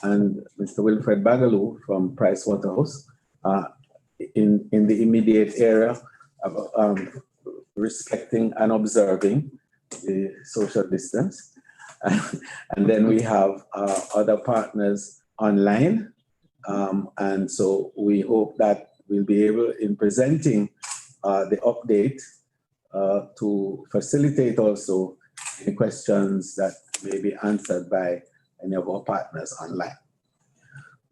and Mr. Wilfred Bagaloo from Pricewaterhouse in the immediate area of respecting and observing the social distance. And then we have other partners online. And so we hope that we'll be able, in presenting the update, to facilitate also any questions that may be answered by any of our partners online.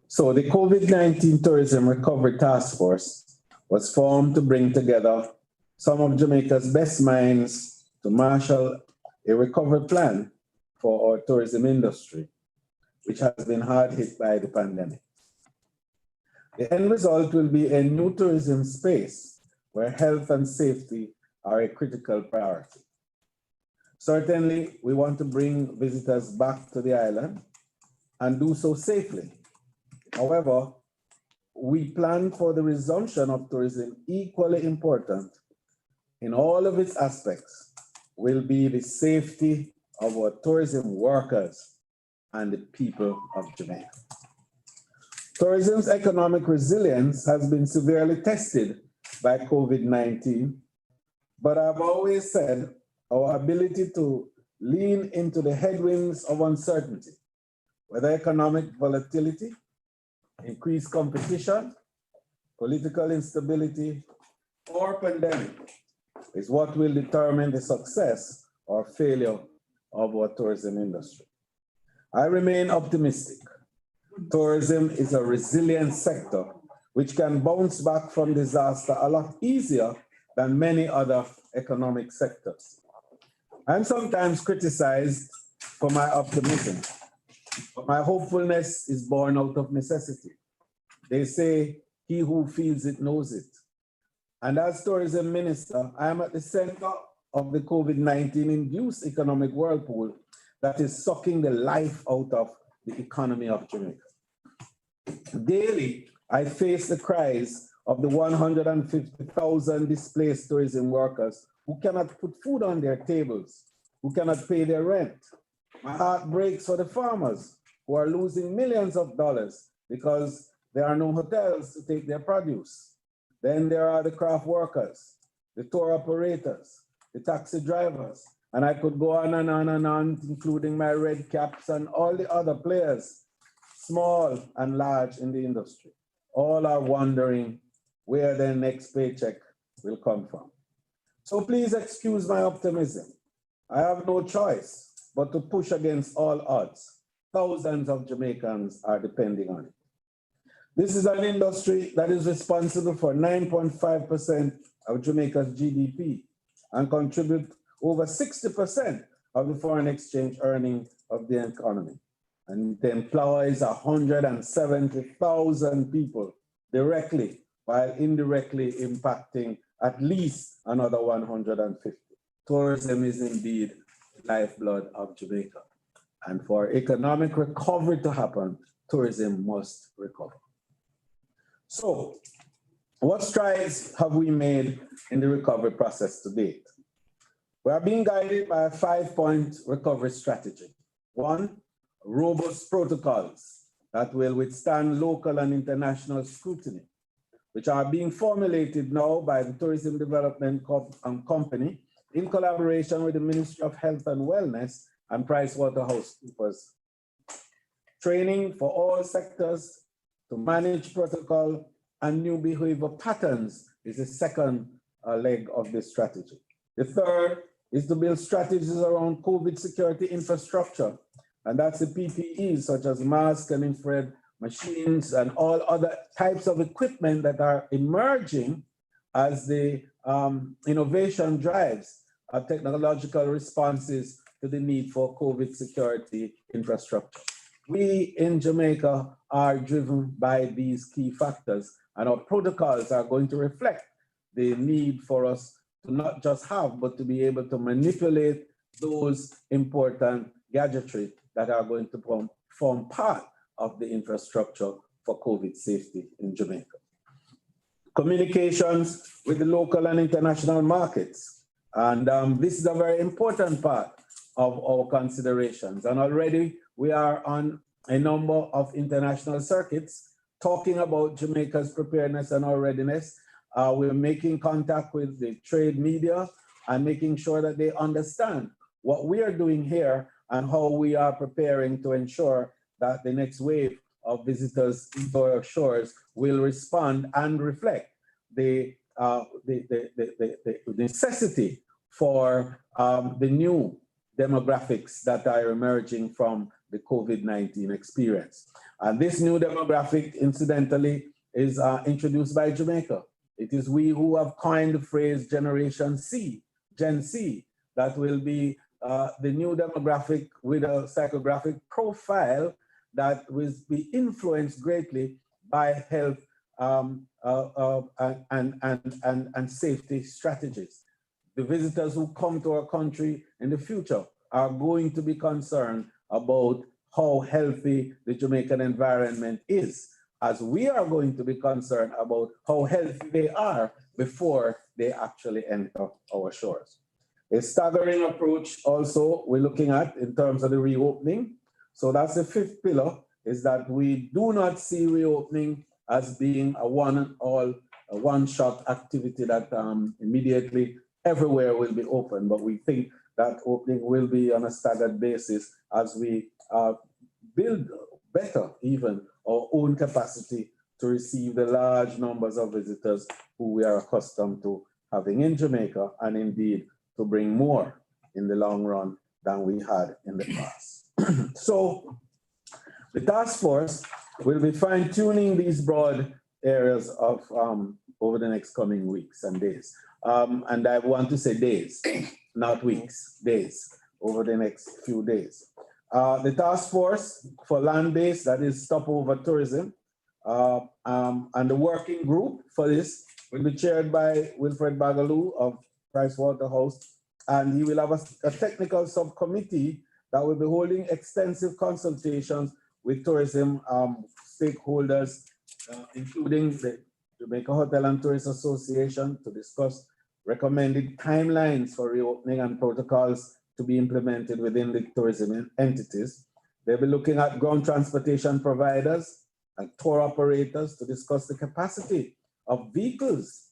So the COVID-19 Tourism Recovery Task Force was formed to bring together some of Jamaica's best minds to marshal a recovery plan for our tourism industry, which has been hard hit by the pandemic. The end result will be a new tourism space where health and safety are a critical priority. Certainly, we want to bring visitors back to the island and do so safely. However, we plan for the resumption of tourism. Equally important in all of its aspects will be the safety of our tourism workers and the people of Jamaica. Tourism's economic resilience has been severely tested by COVID-19, but I've always said our ability to lean into the headwinds of uncertainty, whether economic volatility, increased competition, political instability, or pandemic, is what will determine the success or failure of our tourism industry. I remain optimistic. Tourism is a resilient sector which can bounce back from disaster a lot easier than many other economic sectors. I'm sometimes criticized for my optimism, but my hopefulness is born out of necessity. They say, he who feels it knows it. And as tourism minister, I am at the center of the COVID-19 induced economic whirlpool that is sucking the life out of the economy of Jamaica. Daily, I face the cries of the 150,000 displaced tourism workers who cannot put food on their tables, who cannot pay their rent. My heart breaks for the farmers who are losing millions of dollars because there are no hotels to take their produce. Then there are the craft workers, the tour operators, the taxi drivers, and I could go on and on and on, including my red caps and all the other players, small and large in the industry. All are wondering where their next paycheck will come from. So please excuse my optimism. I have no choice but to push against all odds. Thousands of Jamaicans are depending on it. This is an industry that is responsible for 9.5% of Jamaica's GDP and contribute over 60% of the foreign exchange earnings of the economy. And it employs 170,000 people directly, while indirectly impacting at least another 150. Tourism is indeed the lifeblood of Jamaica. And for economic recovery to happen, tourism must recover. So, what strides have we made in the recovery process to date? We are being guided by a 5-point recovery strategy. 1, robust protocols that will withstand local and international scrutiny, which are being formulated now by the Tourism Development Company in collaboration with the Ministry of Health and Wellness and PricewaterhouseCoopers. Training for all sectors to manage protocol and new behavior patterns is the second leg of this strategy. The third is to build strategies around COVID security infrastructure, and that's the PPEs such as masks and infrared machines and all other types of equipment that are emerging as the innovation drives technological responses to the need for COVID security infrastructure. We in Jamaica are driven by these key factors, and our protocols are going to reflect the need for us to not just have, but to be able to manipulate those important gadgetry that are going to form part of the infrastructure for COVID safety in Jamaica. Communications with the local and international markets. And this is a very important part of our considerations. And already we are on a number of international circuits talking about Jamaica's preparedness and our readiness. We're making contact with the trade media and making sure that they understand what we are doing here and how we are preparing to ensure that the next wave of visitors to our shores will respond and reflect the necessity for the new demographics that are emerging from the COVID-19 experience. And this new demographic, incidentally, is introduced by Jamaica. It is we who have coined the phrase Generation C, Gen C, that will be the new demographic with a psychographic profile that will be influenced greatly by health and safety strategies. The visitors who come to our country in the future are going to be concerned about how healthy the Jamaican environment is, as we are going to be concerned about how healthy they are before they actually enter our shores. A staggering approach also we're looking at in terms of the reopening. So that's the fifth pillar, is that we do not see reopening as being a one-shot activity that immediately everywhere will be open, but we think that opening will be on a staggered basis as we build better even our own capacity to receive the large numbers of visitors who we are accustomed to having in Jamaica, and indeed to bring more in the long run than we had in the past. So the task force will be fine-tuning these broad areas of over the next coming weeks and days. And I want to say days, not weeks, days, over the next few days. The task force for land-based, that is stopover tourism, and the working group for this will be chaired by Wilfred Bagaloo of Pricewaterhouse, and he will have a technical subcommittee that will be holding extensive consultations with tourism stakeholders, including the Jamaica Hotel and Tourist Association, to discuss recommended timelines for reopening and protocols to be implemented within the tourism entities. They'll be looking at ground transportation providers and tour operators to discuss the capacity of vehicles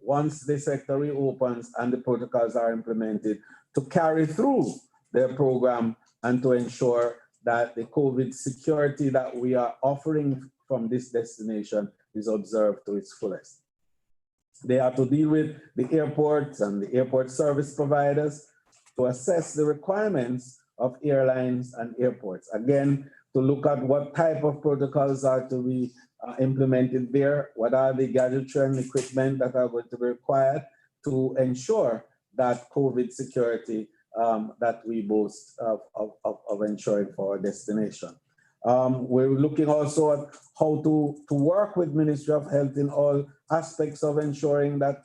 once the sector reopens and the protocols are implemented to carry through their program and to ensure that the COVID security that we are offering from this destination is observed to its fullest. They have to deal with the airports and the airport service providers to assess the requirements of airlines and airports. Again, to look at what type of protocols are to be implemented there, what are the gadgetry and equipment that are going to be required to ensure that COVID security that we boast of ensuring for our destination. We're looking also at how to work with Ministry of Health in all aspects of ensuring that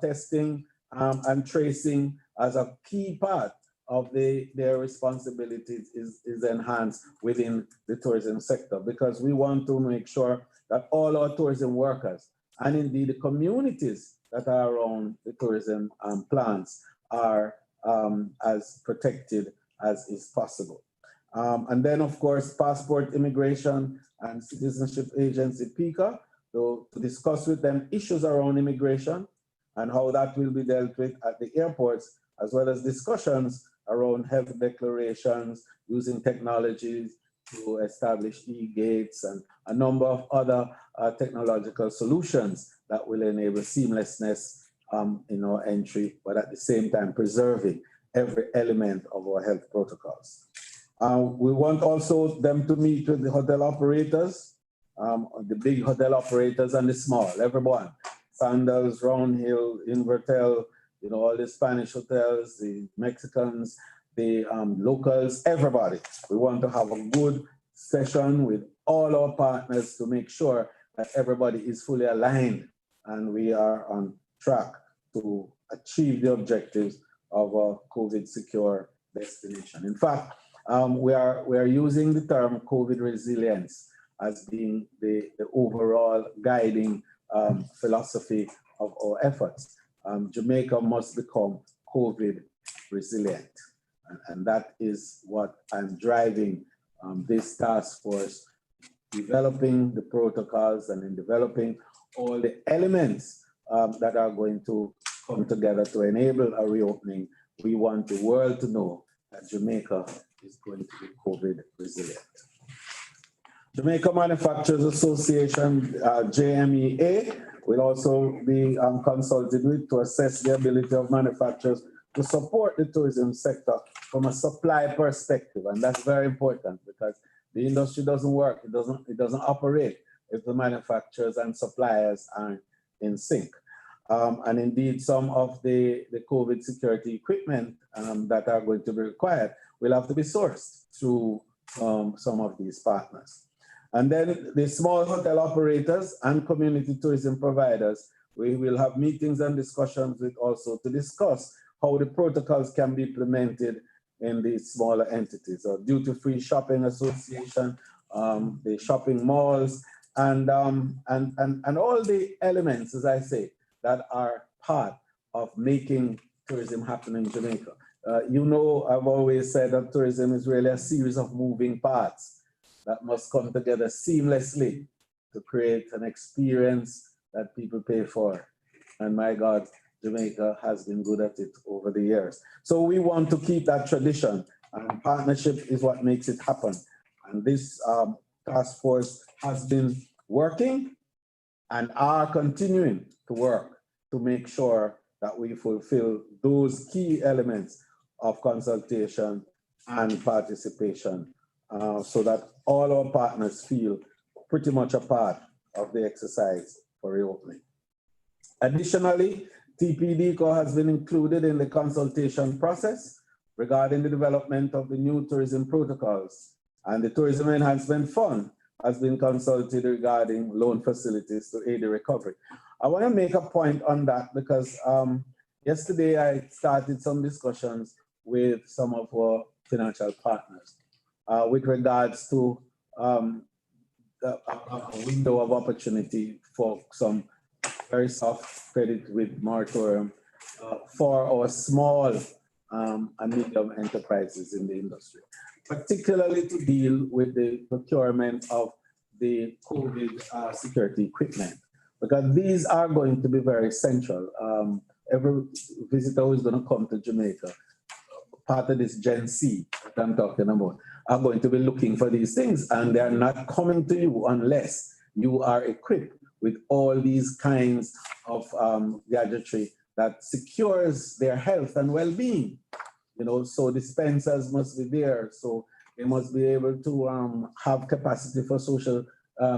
testing and tracing as a key part of their responsibilities is enhanced within the tourism sector, because we want to make sure that all our tourism workers and indeed the communities that are around the tourism plants are as protected as is possible. And then, of course, Passport, Immigration and Citizenship Agency, PICA, to discuss with them issues around immigration and how that will be dealt with at the airports, as well as discussions around health declarations, using technologies to establish e-gates and a number of other technological solutions that will enable seamlessness in our entry, but at the same time preserving every element of our health protocols. We want also them to meet with the hotel operators, the big hotel operators and the small, everyone. Sandals, Roundhill, Invertel, you know, all the Spanish hotels, the Mexicans, the locals, everybody. We want to have a good session with all our partners to make sure that everybody is fully aligned and we are on track to achieve the objectives of a COVID secure destination. In fact, we are using the term COVID resilience as being the overall guiding philosophy of our efforts. Jamaica must become COVID resilient. And that is what I'm driving this task force developing the protocols and in developing all the elements that are going to come together to enable a reopening. We want the world to know that Jamaica is going to be COVID resilient. Jamaica Manufacturers Association, JMEA, will also be consulted with to assess the ability of manufacturers to support the tourism sector from a supply perspective. And that's very important because the industry doesn't work, it doesn't operate if the manufacturers and suppliers aren't in sync. And indeed, some of the COVID security equipment that are going to be required will have to be sourced through some of these partners. And then the small hotel operators and community tourism providers, we will have meetings and discussions with also to discuss how the protocols can be implemented in these smaller entities, or duty-free shopping association, the shopping malls, and all the elements, as I say, that are part of making tourism happen in Jamaica. You know, I've always said that tourism is really a series of moving parts that must come together seamlessly to create an experience that people pay for. And my God, Jamaica has been good at it over the years. So we want to keep that tradition, and partnership is what makes it happen. And this task force has been working and are continuing to work to make sure that we fulfill those key elements of consultation and participation so that all our partners feel pretty much a part of the exercise for reopening. Additionally, TPDCO has been included in the consultation process regarding the development of the new tourism protocols, and the Tourism Enhancement Fund has been consulted regarding loan facilities to aid the recovery. I want to make a point on that because yesterday I started some discussions with some of our financial partners with regards to a window of opportunity for some very soft credit with moratorium for our small and medium enterprises in the industry, particularly to deal with the procurement of the COVID security equipment, because these are going to be very central. Every visitor who is going to come to Jamaica, part of this Gen Z that I'm talking about, are going to be looking for these things, and they're not coming to you unless you are equipped with all these kinds of gadgetry that secures their health and well-being. You know, so dispensers must be there, so they must be able to have capacity for social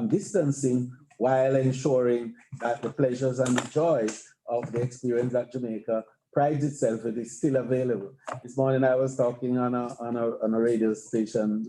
distancing while ensuring that the pleasures and the joys of the experience that Jamaica prides itself with is still available. This morning I was talking on a radio station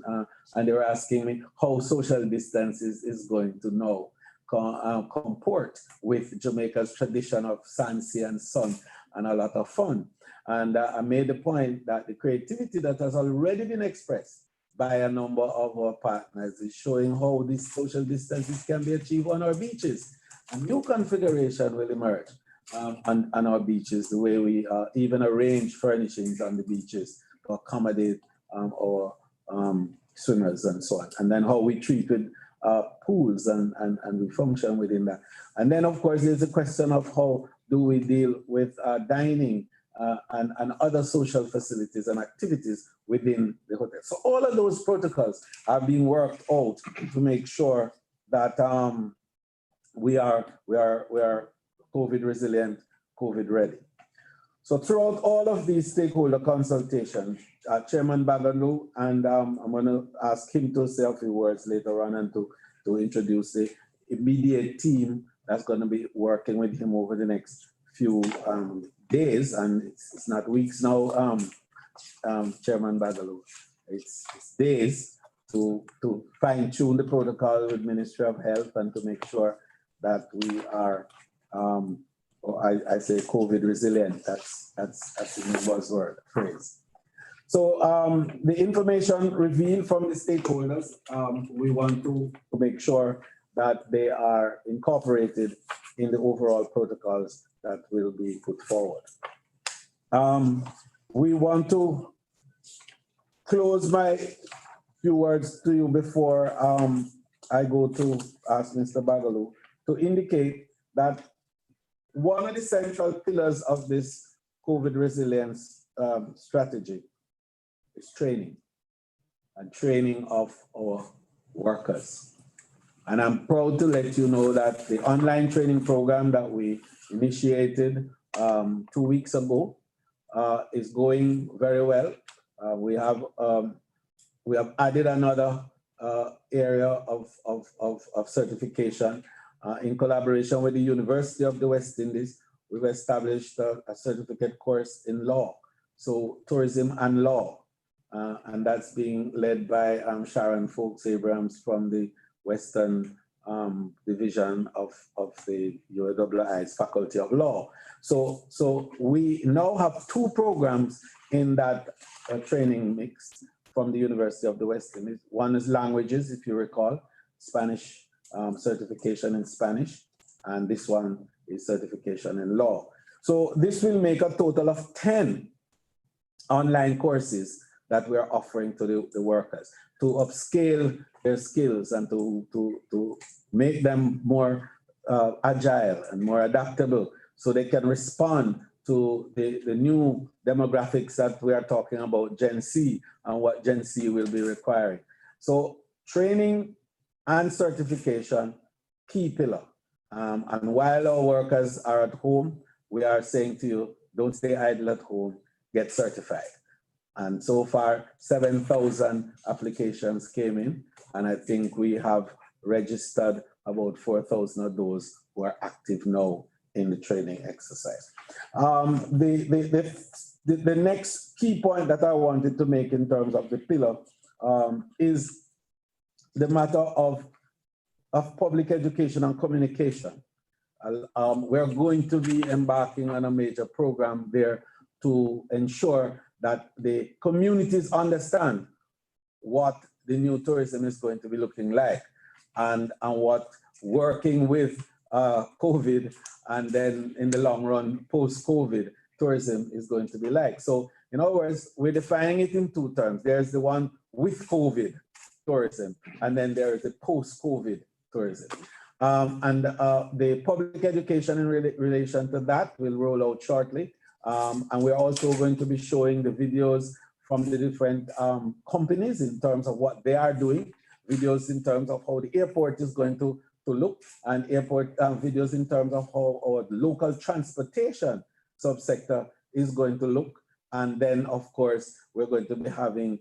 and they were asking me how social distance is going to now comport with Jamaica's tradition of fancy and sun and a lot of fun. And I made the point that the creativity that has already been expressed by a number of our partners is showing how these social distances can be achieved on our beaches. A new configuration will emerge on our beaches, the way we even arrange furnishings on the beaches to accommodate our swimmers and so on. And then how we treat with pools and we function within that. And then of course there's a question of how do we deal with dining and other social facilities and activities within the hotel. So all of those protocols are being worked out to make sure that we are COVID resilient, COVID ready. So throughout all of these stakeholder consultations, Chairman Bagaloo, and I'm going to ask him to say a few words later on and to introduce the immediate team that's going to be working with him over the next few days, and it's not weeks now, Chairman Bagaloo. It's days to fine tune the protocol with Ministry of Health and to make sure that we are, I say COVID resilient. That's the buzzword phrase. So the information revealed from the stakeholders, we want to make sure that they are incorporated in the overall protocols that will be put forward. We want to close by few words to you before I go to ask Mr. Bagaloo to indicate that one of the central pillars of this COVID resilience strategy is training, and training of our workers. And I'm proud to let you know that the online training program that we initiated 2 weeks ago is going very well. We have added another area of certification in collaboration with the University of the West Indies. We've established a certificate course in law, so tourism and law, and that's being led by Sharon Folks Abrams from the Western Division of the UAI's Faculty of Law. So we now have 2 programs in that training mix from the University of the West Indies. One is languages, if you recall, Spanish certification in Spanish, and this one is certification in law. So this will make a total of 10 online courses that we're offering to the workers to upscale their skills and to make them more agile and more adaptable so they can respond to the new demographics that we are talking about, Gen Z, and what Gen Z will be requiring. So training and certification, key pillar. And while our workers are at home, we are saying to you, don't stay idle at home, get certified. And so far, 7,000 applications came in, and I think we have registered about 4,000 of those who are active now in the training exercise. The next key point that I wanted to make in terms of the pillar is the matter of public education and communication. We're going to be embarking on a major program there to ensure that the communities understand what the new tourism is going to be looking like, and what working with COVID and then in the long run post-COVID tourism is going to be like. So in other words, we're defining it in 2 terms. There's the one with COVID tourism, and then there is the post-COVID tourism. And the public education in relation to that will roll out shortly. And we're also going to be showing the videos from the different companies in terms of what they are doing, videos in terms of how the airport is going to look, and airport videos in terms of how our local transportation subsector is going to look. And then, of course, we're going to be having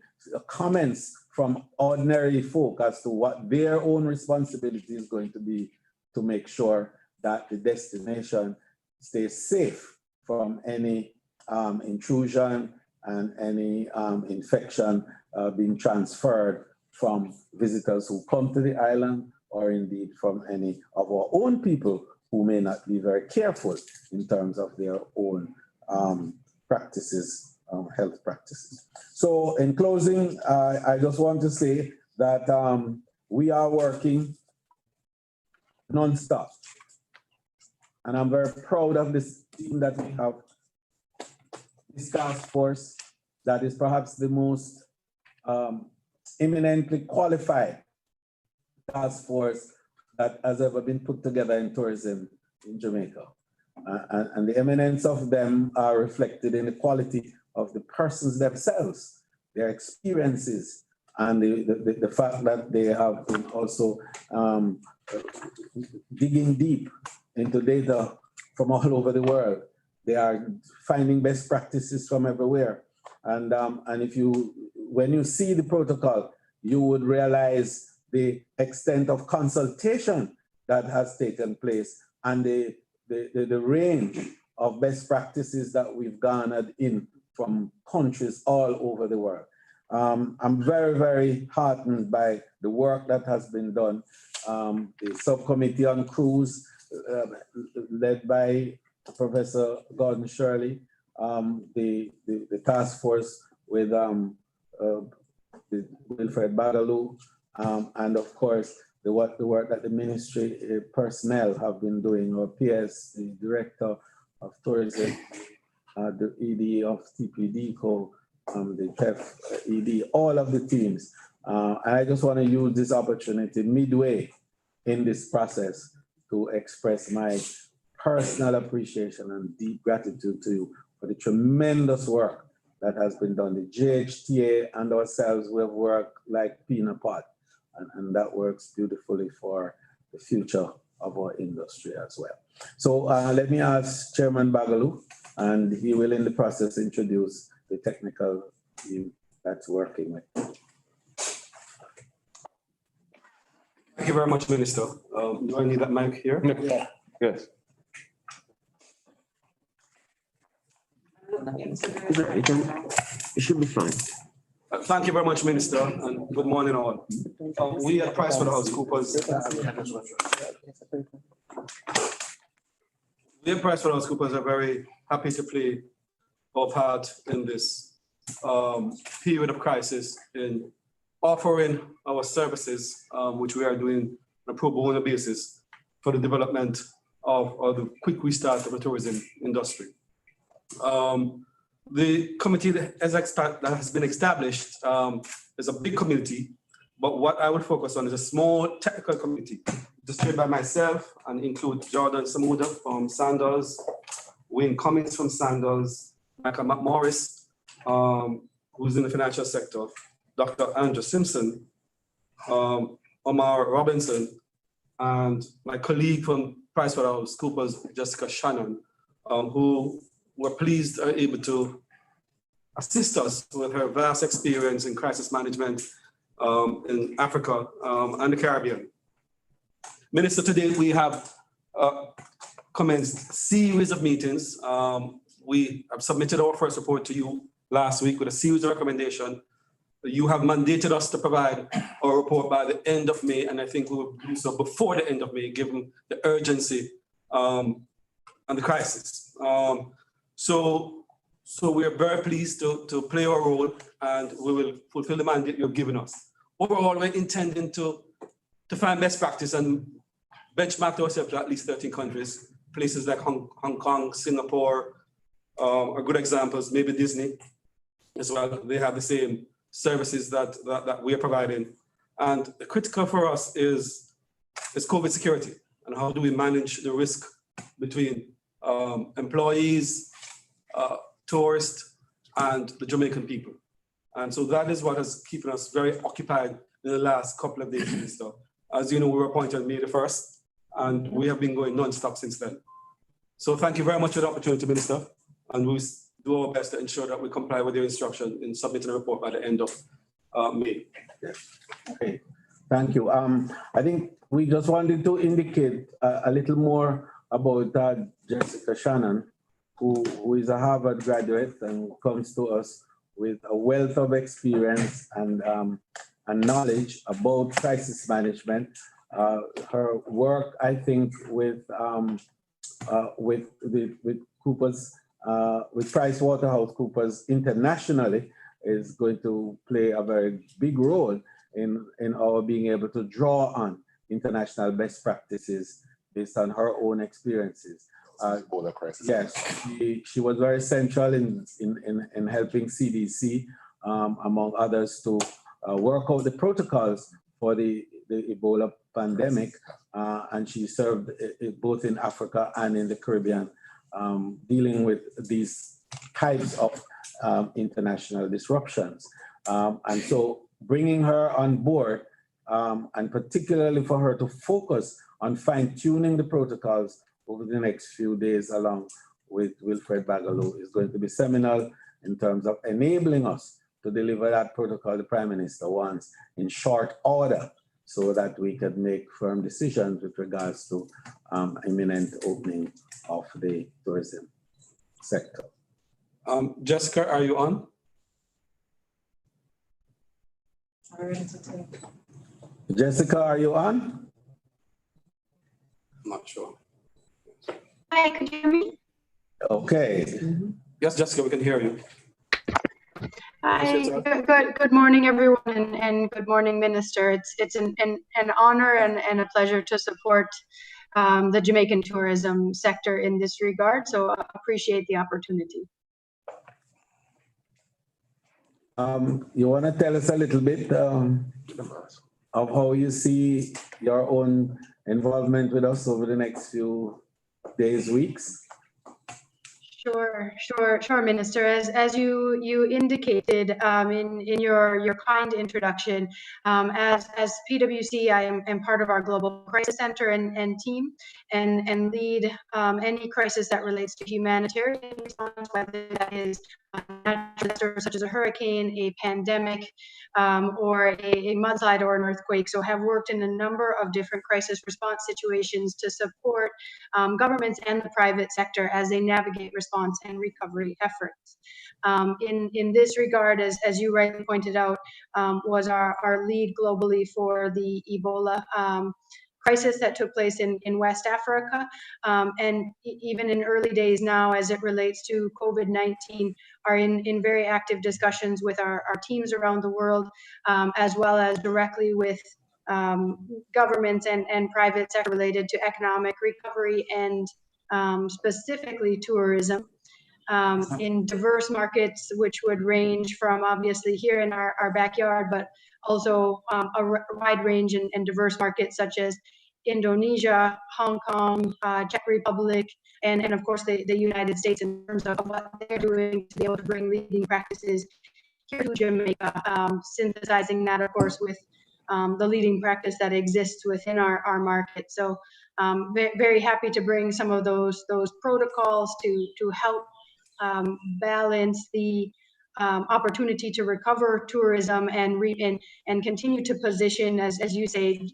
comments from ordinary folk as to what their own responsibility is going to be to make sure that the destination stays safe from any intrusion and any infection being transferred from visitors who come to the island, or indeed from any of our own people who may not be very careful in terms of their own practices, health practices. So in closing, I just want to say that we are working non-stop. And I'm very proud of this team that we have, this task force that is perhaps the most eminently qualified task force that has ever been put together in tourism in Jamaica. And the eminence of them are reflected in the quality of the persons themselves, their experiences, and the fact that they have been also digging deep into data from all over the world. They are finding best practices from everywhere. And when you see the protocol, you would realize the extent of consultation that has taken place and the range of best practices that we've garnered in from countries all over the world. I'm very, very heartened by the work that has been done. The subcommittee on cruise, led by Professor Gordon Shirley, the task force with Wilfred Bagaloo, and of course, the work that the ministry personnel have been doing, or PS, the Director of Tourism, the ED of TPDCO, the CHEF ED, all of the teams And I just want to use this opportunity midway in this process to express my personal appreciation and deep gratitude to you for the tremendous work that has been done. The JHTA and ourselves, we have worked like peanut pot, and that works beautifully for the future of our industry as well. So let me ask Chairman Bagaloo, and he will in the process introduce the technical team that's working with. Thank you very much, Minister. Do I need that mic here? Yeah. Yes. It should be fine. Thank you very much, Minister, and good morning all. We at PricewaterhouseCoopers, are very happy to play our part in this period of crisis in offering our services, which we are doing on a pro bono basis for the development of the quick restart of the tourism industry. The committee that has been established is a big committee, but what I will focus on is a small technical committee, just chaired by myself and include Jordan Samuda from Sandals, Wayne Cummings from Sandals, Michael McMorris, who's in the financial sector, Dr. Andrew Simpson, Omar Robinson, and my colleague from PricewaterhouseCoopers, Jessica Shannon, who we're pleased are able to assist us with her vast experience in crisis management in Africa and the Caribbean. Minister, today we have commenced a series of meetings. We have submitted our first report to you last week with a series of recommendations. You have mandated us to provide our report by the end of May, and I think we will do so before the end of May, given the urgency and the crisis. So we are very pleased to play our role, and we will fulfill the mandate you've given us. Overall, we're intending to find best practice and benchmark ourselves to at least 13 countries. Places like Hong Kong, Singapore are good examples, maybe Disney as well. They have the same services that we are providing. And the critical for us is COVID security, and how do we manage the risk between employees, tourists, and the Jamaican people. And so that is what has keeping us very occupied in the last couple of days, Minister. As you know, we were appointed on May the 1st, and we have been going non-stop since then. So thank you very much for the opportunity, Minister, and we'll do our best to ensure that we comply with your instruction in submitting a report by the end of May. Okay, thank you. I think we just wanted to indicate a little more about Jessica Shannon, who is a Harvard graduate and comes to us with a wealth of experience and knowledge about crisis management. Her work, I think, with Coopers, with PricewaterhouseCoopers internationally, is going to play a very big role in our being able to draw on international best practices based on her own experiences. Yes, she was very central in helping CDC, among others, to work out the protocols for the Ebola pandemic, and she served both in Africa and in the Caribbean, dealing with these types of international disruptions. And so bringing her on board, and particularly for her to focus on fine-tuning the protocols over the next few days along with Wilfred Bagaloo is going to be seminal in terms of enabling us to deliver that protocol the Prime Minister wants in short order, so that we can make firm decisions with regards to imminent opening of the tourism sector. Jessica, are you on? Jessica, are you on? I'm not sure. Hi, could you hear me? Okay. Yes, Jessica, we can hear you. Hi, good morning, everyone, and good morning, Minister. It's an honor and a pleasure to support the Jamaican tourism sector in this regard, so I appreciate the opportunity. You want to tell us a little bit of how you see your own involvement with us over the next few days, weeks? Sure, Minister. As you indicated in your kind introduction, as PwC, I am part of our Global Crisis Center and team, and lead any crisis that relates to humanitarian response, whether that is natural disasters such as a hurricane, a pandemic, or a mudslide or an earthquake. So have worked in a number of different crisis response situations to support governments and the private sector as they navigate response and recovery efforts. In this regard, as you rightly pointed out, was our lead globally for the Ebola crisis that took place in West Africa. And even in early days now, as it relates to COVID-19, are in very active discussions with our teams around the world, as well as directly with governments and private sector related to economic recovery and specifically tourism. In diverse markets, which would range from obviously here in our backyard, but also a wide range and diverse markets such as Indonesia, Hong Kong, Czech Republic, and of course the United States in terms of what they're doing to be able to bring leading practices here to Jamaica, synthesizing that, of course, with the leading practice that exists within our market. So very happy to bring some of those protocols to help balance the opportunity to recover tourism and continue to position, as you say,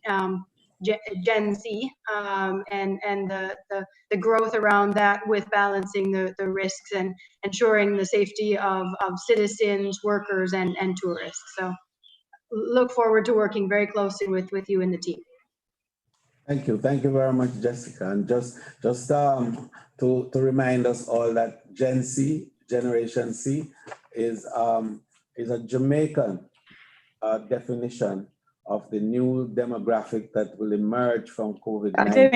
Gen Z and the growth around that with balancing the risks and ensuring the safety of citizens, workers, and tourists. So look forward to working very closely with you and the team. Thank you very much, Jessica. And just to remind us all that Gen Z, Generation C, is a Jamaican definition of the new demographic that will emerge from COVID-19.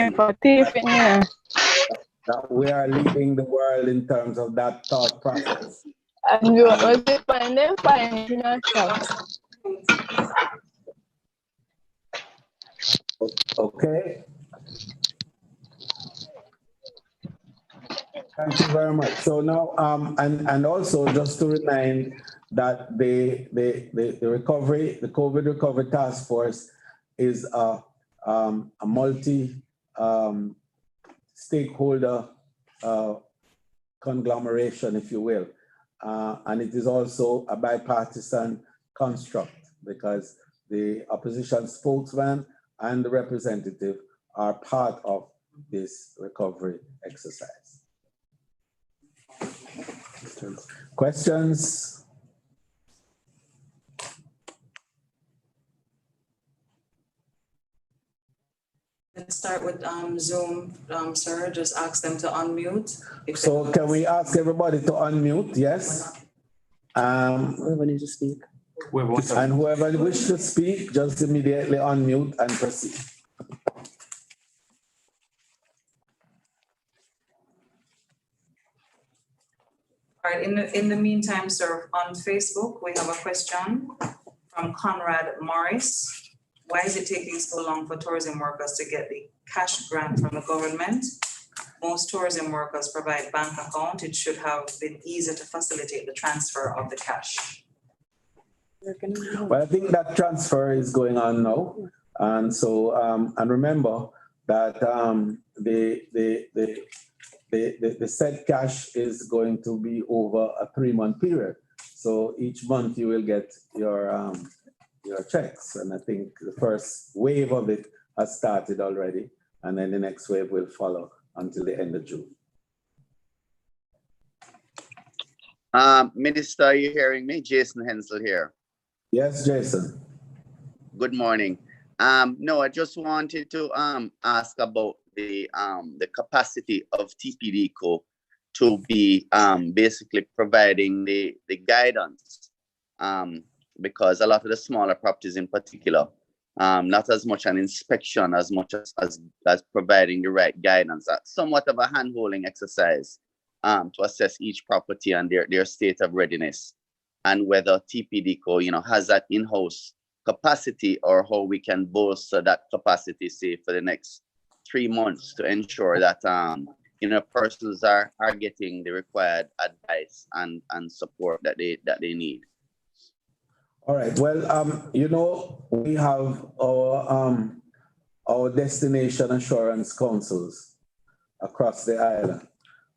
That we are leading the world in terms of that thought process. Okay. Thank you very much. So now, and also just to remind that the COVID recovery task force is a multi stakeholder conglomeration, if you will, and it is also a bipartisan construct because the opposition spokesman and the representative are part of this recovery exercise. Questions? Let's start with Zoom, sir. Just ask them to unmute. So can we ask everybody to unmute? Yes. Whoever needs to speak. And whoever wishes to speak, just immediately unmute and proceed. All right, in the meantime, sir, on Facebook, we have a question from Conrad Morris. Why is it taking so long for tourism workers to get the cash grant from the government? Most tourism workers provide bank account. It should have been easier to facilitate the transfer of the cash. Well, I think that transfer is going on now. And so, and remember that the said cash is going to be over a 3-month period. So each month you will get your checks. And I think the first wave of it has started already. And then the next wave will follow until the end of June. Minister, are you hearing me? Jason Hensel here. Yes, Jason. Good morning. No, I just wanted to ask about the capacity of TPDCO to be basically providing the guidance, because a lot of the smaller properties in particular, not as much an inspection as much as providing the right guidance, somewhat of a hand-holding exercise to assess each property and their state of readiness. and whether TPDCO, has that in-house capacity, or how we can bolster that capacity, say, for the next 3 months to ensure that, persons are getting the required advice and support that they need. All right. Well, we have our destination assurance councils across the island.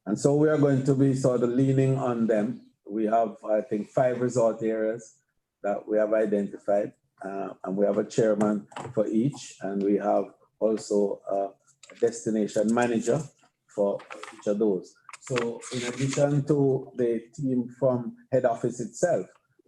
And so we are going to be sort of leaning on them. We have, I think, 5 resort areas that we have identified, and we have a chairman for each, and we have also a destination manager for each of those. So in addition to the team from head office itself,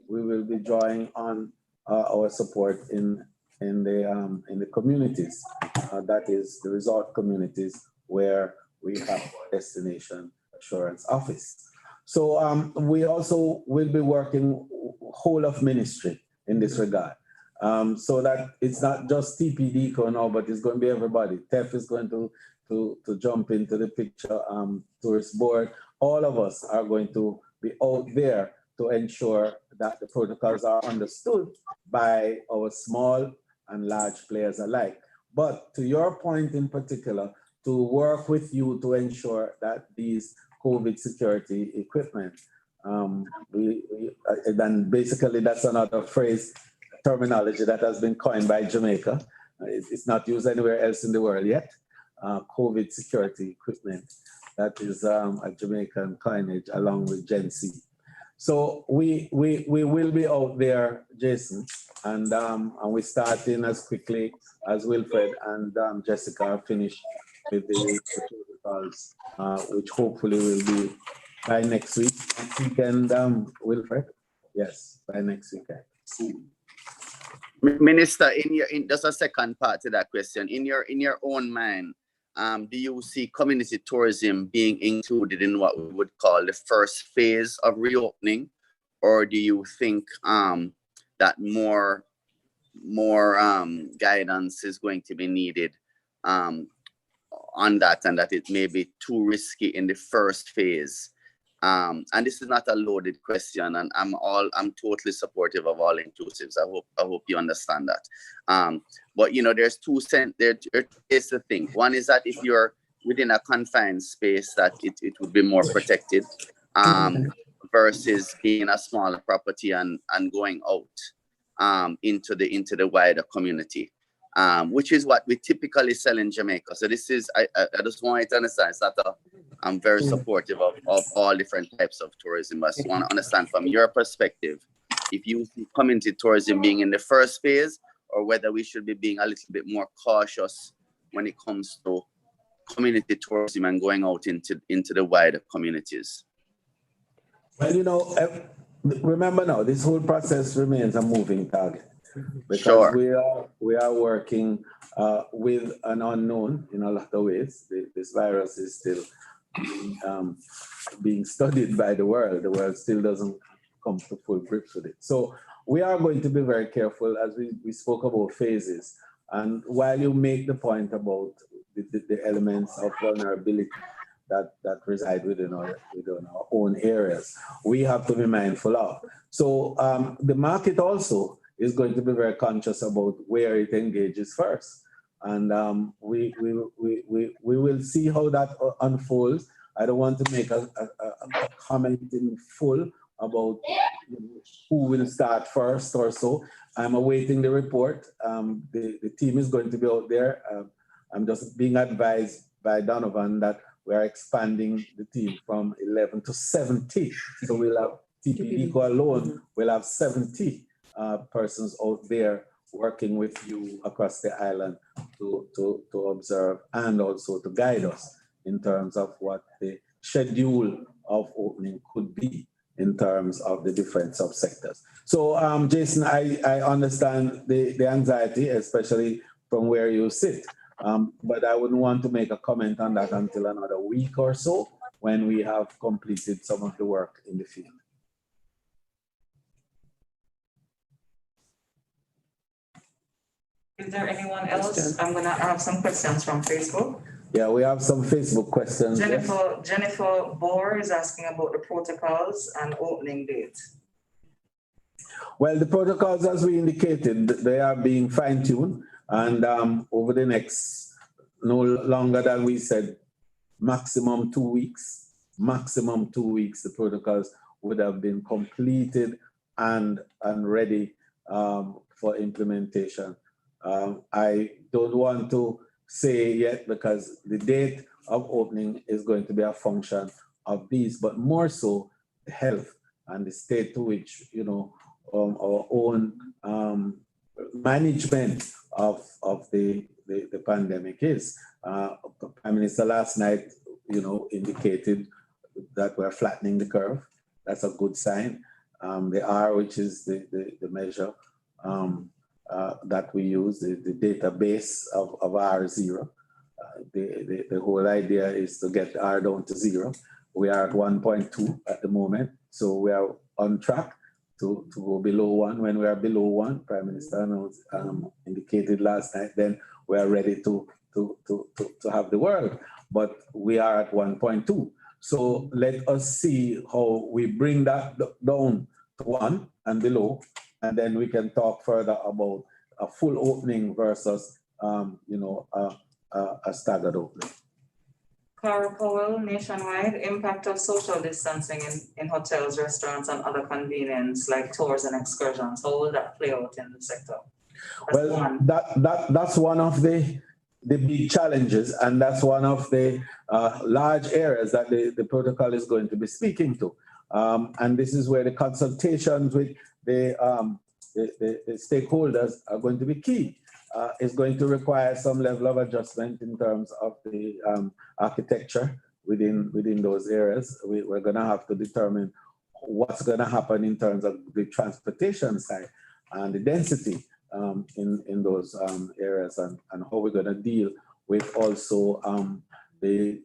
we will be drawing on our support in the communities, that is the resort communities where we have our destination assurance office. So we also will be working whole of ministry in this regard, so that it's not just TPDCO now, but it's going to be everybody. TEF is going to jump into the picture, tourist board. All of us are going to be out there to ensure that the protocols are understood by our small and large players alike. But to your point in particular, to work with you to ensure that these COVID security equipment, then basically that's another phrase, terminology that has been coined by Jamaica. It's not used anywhere else in the world yet. COVID security equipment, that is a Jamaican coinage along with Gen Z. So we will be out there, Jason, and we're starting as quickly as Wilfred and Jessica are finished with the protocols, which hopefully will be by next week. Next weekend, Wilfred? Yes, by next weekend. Minister, just a second part to that question. In your own mind, do you see community tourism being included in what we would call the first phase of reopening, or do you think that more guidance is going to be needed on that, and that it may be too risky in the first phase? And this is not a loaded question, and I'm totally supportive of all inclusives. I hope you understand that. But there's there is the thing. One is that if you're within a confined space, that it would be more protected, versus being a smaller property and going out into the wider community. Which is what we typically sell in Jamaica. So this is, I just want you to understand, it's not I'm very supportive of all different types of tourism. I just want to understand from your perspective, if you see community tourism being in the first phase, or whether we should be being a little bit more cautious when it comes to community tourism and going out into the wider communities. Well, remember now, this whole process remains a moving target. Because sure. we are working with an unknown in a lot of ways. This virus is still being studied by the world. The world still doesn't come to full grips with it. So we are going to be very careful, as we spoke about phases. And while you make the point about the elements of vulnerability that reside within our own areas, we have to be mindful of. So the market also is going to be very conscious about where it engages first. And we will see how that unfolds. I don't want to make a comment in full about who will start first or so. I'm awaiting the report. The team is going to be out there. I'm just being advised by Donovan that we are expanding the team from 11 to 70. So we'll have TPDCO alone, we'll have 70 persons out there working with you across the island to observe and also to guide us in terms of what the schedule of opening could be in terms of the different subsectors. So Jason, I understand the anxiety, especially from where you sit, but I wouldn't want to make a comment on that until another week or so when we have completed some of the work in the field. Is there anyone else? I'm gonna have some questions from Facebook. Yeah, we have some Facebook questions. Jennifer Bohr is asking about the protocols and opening dates. Well, the protocols, as we indicated, they are being fine-tuned, and over the next, no longer than we said, maximum 2 weeks, the protocols would have been completed and ready for implementation. I don't want to say yet because the date of opening is going to be a function of these, but more so the health and the state to which, you know, our own management of the pandemic is. Prime Minister last night, you know, indicated that we're flattening the curve. That's a good sign. The R, which is the measure that we use, the database of R0. The whole idea is to get R down to 0. We are at 1.2 at the moment, so we are on track to go below 1. When we are below 1, Prime Minister indicated last night, then we are ready to have the world. But we are at 1.2. So let us see how we bring that down to 1 and below, and then we can talk further about a full opening versus, you know, a staggered opening. Clara Powell, Nationwide, impact of social distancing in hotels, restaurants, and other convenience like tours and excursions. How will that play out in the sector? Well, that's one of the big challenges, and that's one of the large areas that the protocol is going to be speaking to. And this is where the consultations with the stakeholders are going to be key. It's going to require some level of adjustment in terms of the architecture within those areas. We're going to have to determine what's going to happen in terms of the transportation side and the density in those areas, and how we're going to deal with also the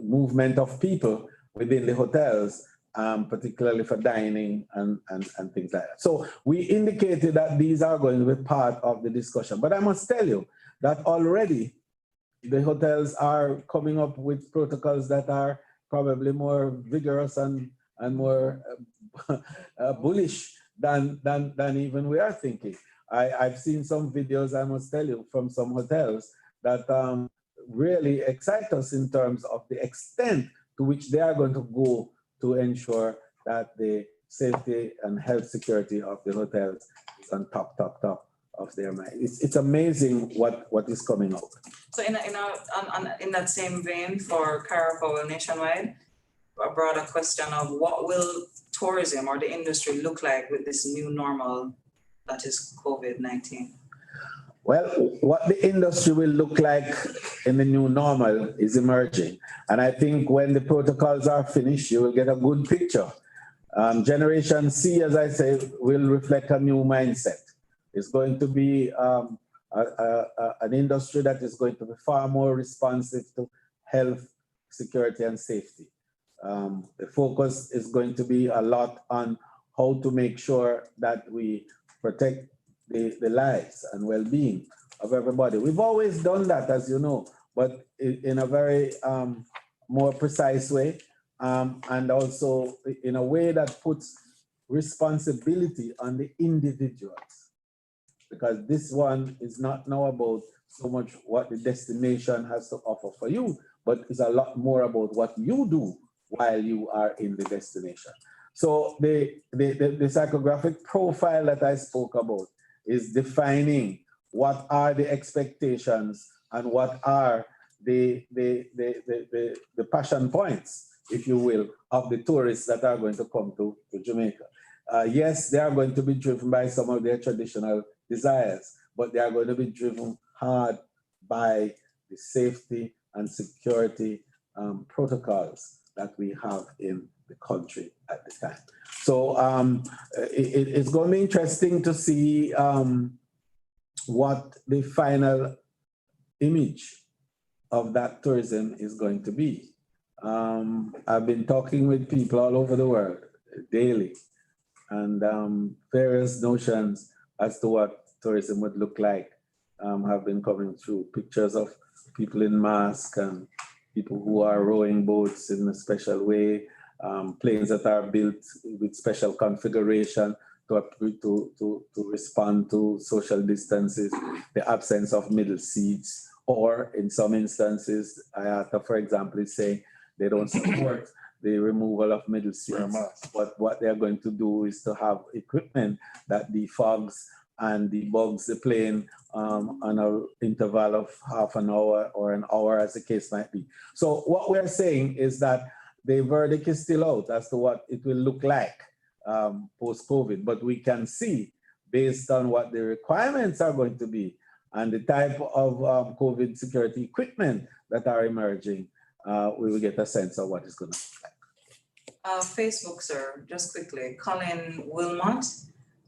movement of people within the hotels, particularly for dining and things like that. So we indicated that these are going to be part of the discussion. But I must tell you that already the hotels are coming up with protocols that are probably more vigorous and more bullish than even we are thinking. I've seen some videos, I must tell you, from some hotels that really excite us in terms of the extent to which they are going to go to ensure that the safety and health security of the hotels is on top of their mind. It's amazing what is coming out. So in that same vein, for Cara Powell Nationwide, a broader question of what will tourism or the industry look like with this new normal that is COVID-19? Well, what the industry will look like in the new normal is emerging. And I think when the protocols are finished, you will get a good picture. Generation C, as I say, will reflect a new mindset. It's going to be an industry that is going to be far more responsive to health, security, and safety. The focus is going to be a lot on how to make sure that we protect the lives and well-being of everybody. We've always done that, as you know, but in a very more precise way, and also in a way that puts responsibility on the individuals. Because this one is not now about so much what the destination has to offer for you, but it's a lot more about what you do while you are in the destination. So the psychographic profile that I spoke about is defining what are the expectations and what are the passion points, if you will, of the tourists that are going to come to Jamaica. Yes, they are going to be driven by some of their traditional desires, but they are going to be driven hard by the safety and security protocols that we have in the country at this time. So it's going to be interesting to see what the final image of that tourism is going to be. I've been talking with people all over the world daily, and various notions as to what tourism would look like have been coming through. Pictures of people in masks and people who are rowing boats in a special way, planes that are built with special configuration to respond to social distances, the absence of middle seats, or in some instances, IATA, for example, is saying they don't support the removal of middle seats. But what they're going to do is to have equipment that defogs and debugs the plane on an interval of half an hour or an hour, as the case might be. So what we're saying is that the verdict is still out as to what it will look like post-COVID, but we can see, based on what the requirements are going to be and the type of COVID security equipment that are emerging, we will get a sense of what it's going to look like. Facebook, sir, just quickly, Colin Wilmot,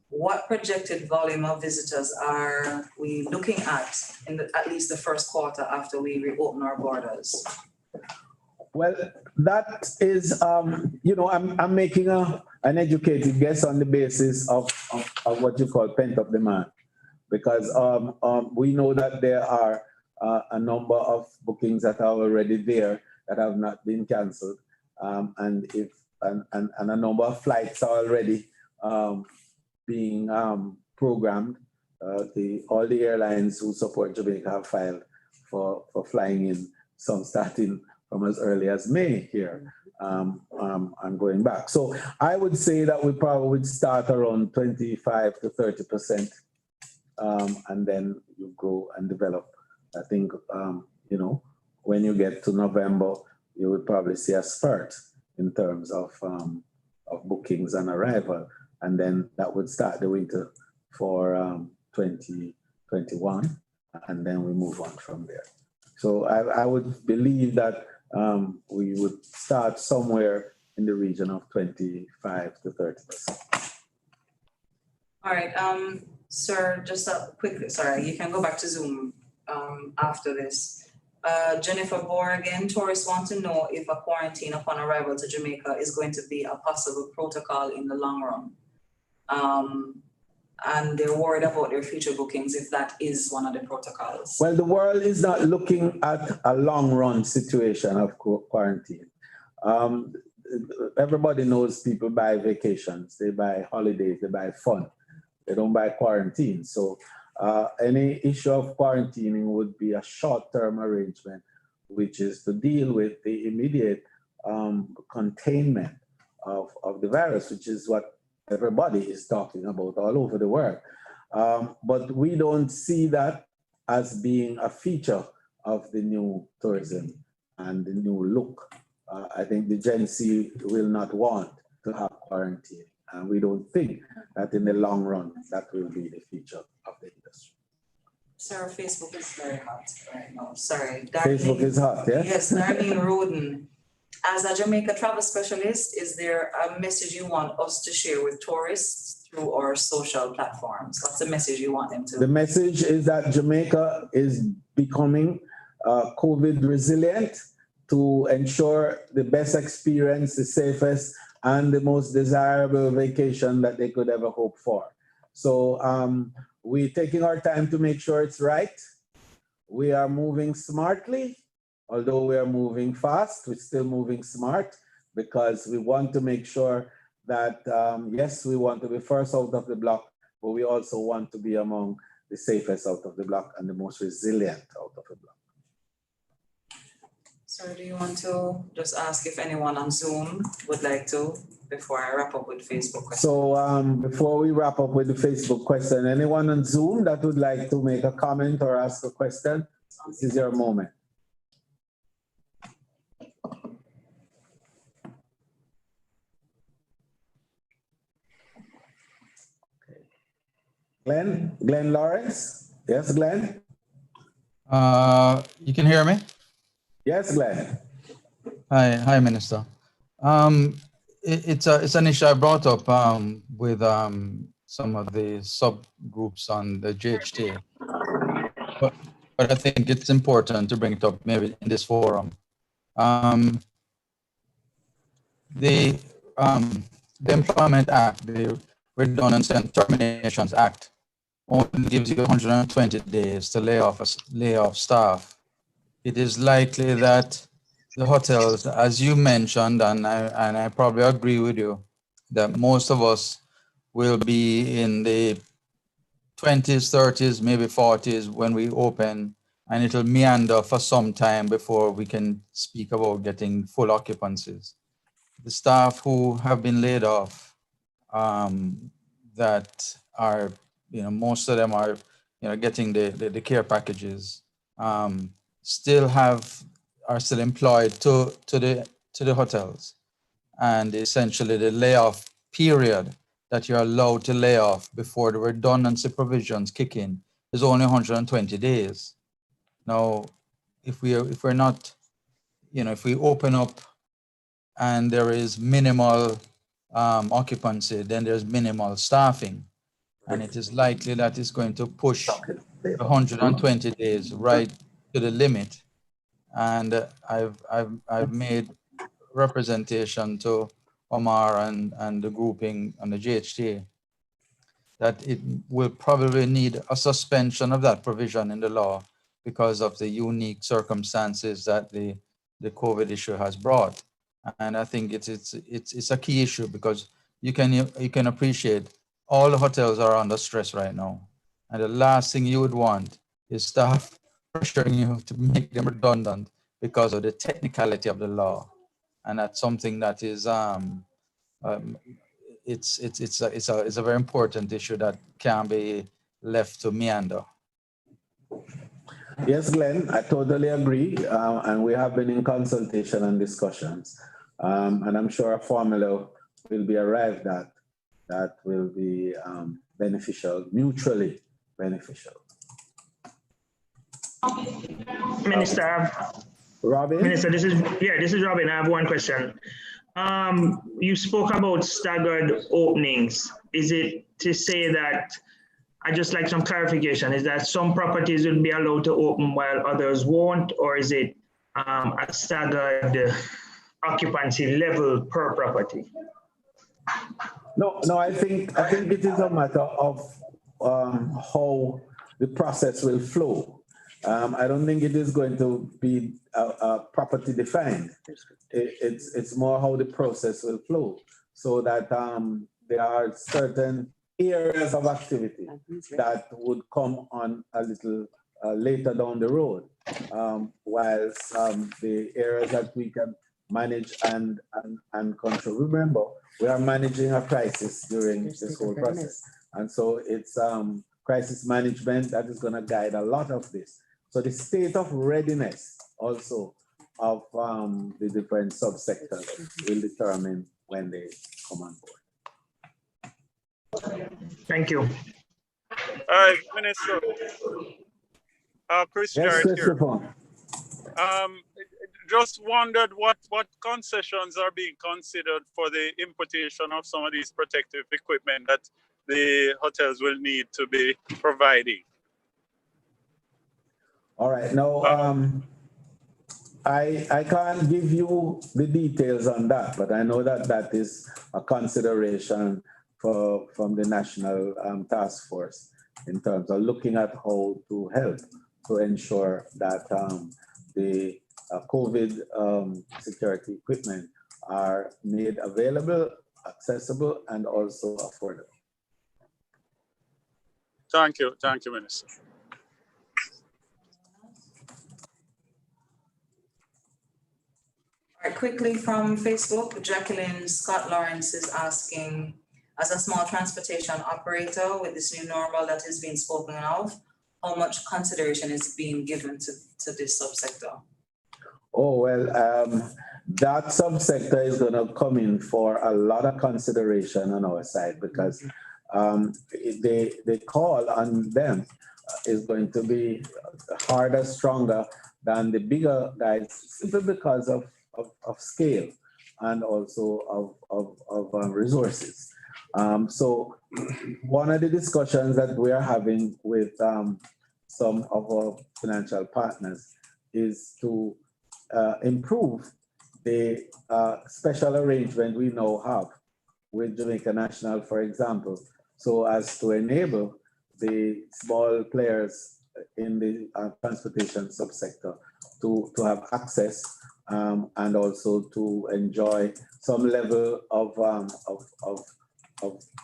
what projected volume of visitors are we looking at in at least the first quarter after we reopen our borders? Well, that is, I'm making an educated guess on the basis of what you call pent-up demand, because we know that there are a number of bookings that are already there that have not been canceled, and a number of flights are already being programmed. All the airlines who support Jamaica have filed for flying in, some starting from as early as May here, and going back. So I would say that we probably would start around 25 to 30%, and then you grow and develop. I think, when you get to November, you would probably see a spurt in terms of bookings and arrival. And then that would start the winter for 2021, and then we move on from there. So I would believe that we would start somewhere in the region of 25 to 30%. All right, sir, just a quick, sorry, you can go back to Zoom after this. Jennifer Bohr again, tourists want to know if a quarantine upon arrival to Jamaica is going to be a possible protocol in the long run. And they're worried about their future bookings if that is one of the protocols. Well, the world is not looking at a long run situation of quarantine. Everybody knows people buy vacations, they buy holidays, they buy fun. They don't buy quarantine. So any issue of quarantining would be a short-term arrangement, which is to deal with the immediate containment of the virus, which is what everybody is talking about all over the world. But we don't see that as being a feature of the new tourism and the new look. I think the Gen Z will not want to have quarantine. And we don't think that in the long run, that will be the feature of the industry. Sir, Facebook is very hot right now. Sorry. Facebook is hot, yeah? Yes, Darlene Roden. As a Jamaica travel specialist, is there a message you want us to share with tourists through our social platforms? What's the message you want them to? The message is that Jamaica is becoming COVID resilient to ensure the best experience, the safest, and the most desirable vacation that they could ever hope for. So we're taking our time to make sure it's right. We are moving smartly. Although we are moving fast, we're still moving smart, because we want to make sure that, yes, we want to be first out of the block, but we also want to be among the safest out of the block and the most resilient out of the block. Sir, do you want to just ask if anyone on Zoom would like to, before I wrap up with Facebook questions? So before we wrap up with the Facebook question, anyone on Zoom that would like to make a comment or ask a question, this is your moment. Glenn Lawrence? Yes, Glenn? You can hear me? Yes, Glenn. Hi, Minister. It's an issue I brought up with some of the subgroups on the GHT, but I think it's important to bring it up maybe in this forum. The Employment Act, the Redundancy and Terminations Act, only gives you 120 days to lay off staff. It is likely that the hotels, as you mentioned, and I probably agree with you, that most of us will be in the 20s, 30s, maybe 40s when we open, and it'll meander for some time before we can speak about getting full occupancies. The staff who have been laid off, that are, most of them are, getting the care packages, still are still employed to the hotels. And essentially the layoff period that you're allowed to lay off before the redundancy provisions kick in is only 120 days. Now, if we're not, if we open up and there is minimal occupancy, then there's minimal staffing. And it is likely that it's going to push 120 days right to the limit. And I've made representation to Omar and the grouping and the GHT that it will probably need a suspension of that provision in the law because of the unique circumstances that the COVID issue has brought. And I think it's a key issue because you can appreciate all the hotels are under stress right now. And the last thing you would want is staff pressuring you to make them redundant because of the technicality of the law. And that's something that is it's a very important issue that can't be left to meander. Yes, Glenn, I totally agree. And we have been in consultation and discussions. And I'm sure a formula will be arrived at that will be beneficial, mutually beneficial. Minister, Robin? Minister, this is Robin. I have one question. You spoke about staggered openings. Is it to say that, I just like some clarification, is that some properties will be allowed to open while others won't, or is it a staggered occupancy level per property? No, I think it is a matter of how the process will flow. I don't think it is going to be property defined. It's more how the process will flow, so that there are certain areas of activity that would come on a little later down the road, whilst the areas that we can manage and control. Remember, we are managing a crisis during this whole process, and so it's crisis management that is going to guide a lot of this. So the state of readiness also of the different subsectors will determine when they come on board. Thank you. All right, Minister. Chris Yes, Jarrett here. Just wondered what concessions are being considered for the importation of some of these protective equipment that the hotels will need to be providing. All right, now I can't give you the details on that, but I know that that is a consideration from the National Task Force in terms of looking at how to help to ensure that the COVID security equipment are made available, accessible, and also affordable. Thank you, Minister. All right, quickly from Facebook, Jacqueline Scott Lawrence is asking, as a small transportation operator with this new normal that is being spoken of, how much consideration is being given to this subsector? Oh, well, that subsector is going to come in for a lot of consideration on our side because the call on them is going to be harder, stronger than the bigger guys, simply because of scale and also of resources. So one of the discussions that we are having with some of our financial partners is to improve the special arrangement we now have with Jamaica National, for example, so as to enable the small players in the transportation subsector to have access and also to enjoy some level of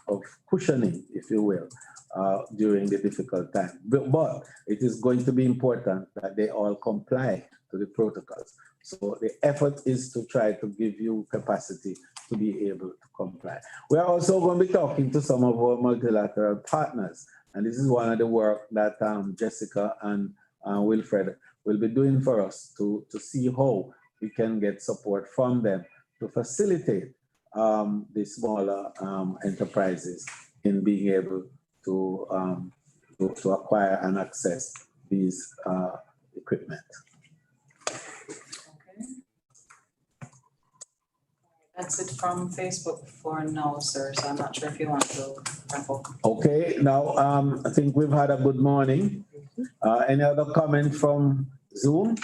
of cushioning, if you will, during the difficult time. But it is going to be important that they all comply to the protocols. So the effort is to try to give you capacity to be able to comply. We are also going to be talking to some of our multilateral partners, and this is one of the work that Jessica and Wilfred will be doing for us to see how we can get support from them to facilitate the smaller enterprises in being able to acquire and access these equipment. That's it from Facebook for now, sir. So I'm not sure if you want to wrap up. Okay, now I think we've had a good morning. Any other comment from Zoom?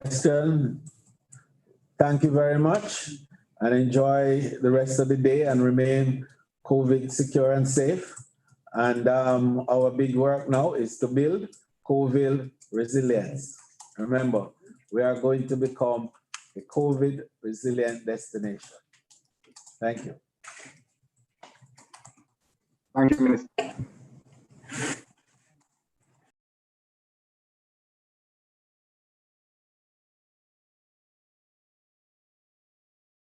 Estelle, thank you very much and enjoy the rest of the day and remain COVID secure and safe. And our big work now is to build COVID resilience. Remember, we are going to become a COVID resilient destination. Thank you. Thank you, Minister.